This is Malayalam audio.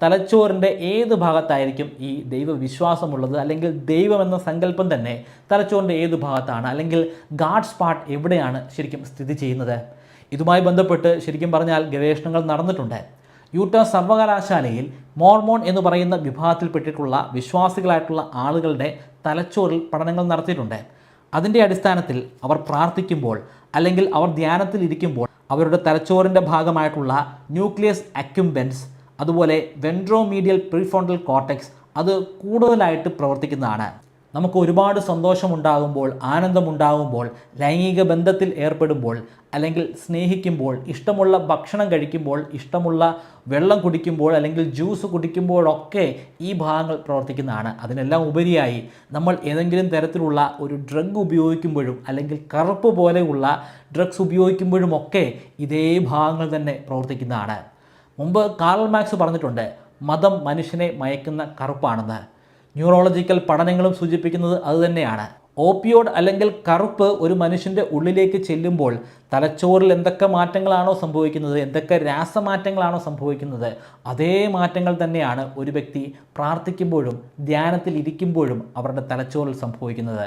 തലച്ചോറിൻ്റെ ഏത് ഭാഗത്തായിരിക്കും ഈ ദൈവവിശ്വാസമുള്ളത്, അല്ലെങ്കിൽ ദൈവം എന്ന സങ്കല്പം തന്നെ തലച്ചോറിൻ്റെ ഏത് ഭാഗത്താണ്, അല്ലെങ്കിൽ ഗാഡ്സ് പാർട്ട് എവിടെയാണ് ശരിക്കും സ്ഥിതി ചെയ്യുന്നത്? ഇതുമായി ബന്ധപ്പെട്ട് ശരിക്കും പറഞ്ഞാൽ ഗവേഷണങ്ങൾ നടന്നിട്ടുണ്ട്. യൂട്ടാ സർവകലാശാലയിൽ മോർമോൺ എന്ന് പറയുന്ന വിഭാഗത്തിൽപ്പെട്ടിട്ടുള്ള വിശ്വാസികളായിട്ടുള്ള ആളുകളുടെ തലച്ചോറിൽ പഠനങ്ങൾ നടത്തിയിട്ടുണ്ട്. അതിൻ്റെ അടിസ്ഥാനത്തിൽ അവർ പ്രാർത്ഥിക്കുമ്പോൾ അല്ലെങ്കിൽ അവർ ധ്യാനത്തിൽ ഇരിക്കുമ്പോൾ അവരുടെ തലച്ചോറിൻ്റെ ഭാഗമായിട്ടുള്ള ന്യൂക്ലിയസ് അക്യുംബൻസ്, അതുപോലെ വെൻട്രോമീഡിയൽ പ്രീഫ്രോണ്ടൽ കോർട്ടെക്സ് അത് കൂടുതലായിട്ട് പ്രവർത്തിക്കുന്നതാണ്. നമുക്ക് ഒരുപാട് സന്തോഷമുണ്ടാകുമ്പോൾ, ആനന്ദമുണ്ടാകുമ്പോൾ, ലൈംഗിക ബന്ധത്തിൽ ഏർപ്പെടുമ്പോൾ, അല്ലെങ്കിൽ സ്നേഹിക്കുമ്പോൾ, ഇഷ്ടമുള്ള ഭക്ഷണം കഴിക്കുമ്പോൾ, ഇഷ്ടമുള്ള വെള്ളം കുടിക്കുമ്പോൾ, അല്ലെങ്കിൽ ജ്യൂസ് കുടിക്കുമ്പോഴൊക്കെ ഈ ഭാഗങ്ങൾ പ്രവർത്തിക്കുന്നതാണ്. അതിനെല്ലാം ഉപരിയായി നമ്മൾ ഏതെങ്കിലും തരത്തിലുള്ള ഒരു ഡ്രഗ് ഉപയോഗിക്കുമ്പോഴും, അല്ലെങ്കിൽ കറുപ്പ് പോലെയുള്ള ഡ്രഗ്സ് ഉപയോഗിക്കുമ്പോഴുമൊക്കെ ഇതേ ഭാഗങ്ങൾ തന്നെ പ്രവർത്തിക്കുന്നതാണ്. മുമ്പ് കാർൽ മാർക്സ് പറഞ്ഞിട്ടുണ്ട്, മതം മനുഷ്യനെ മയക്കുന്ന കറുപ്പാണെന്ന്. ന്യൂറോളജിക്കൽ പഠനങ്ങളും സൂചിപ്പിക്കുന്നത് അതുതന്നെയാണ്. ഓപ്പിയോഡ് അല്ലെങ്കിൽ കറുപ്പ് ഒരു മനുഷ്യൻ്റെ ഉള്ളിലേക്ക് ചെല്ലുമ്പോൾ തലച്ചോറിൽ എന്തൊക്കെ മാറ്റങ്ങളാണോ സംഭവിക്കുന്നത്, എന്തൊക്കെ രാസമാറ്റങ്ങളാണോ സംഭവിക്കുന്നത്, അതേ മാറ്റങ്ങൾ തന്നെയാണ് ഒരു വ്യക്തി പ്രാർത്ഥിക്കുമ്പോഴും ധ്യാനത്തിൽ ഇരിക്കുമ്പോഴും അവരുടെ തലച്ചോറിൽ സംഭവിക്കുന്നത്.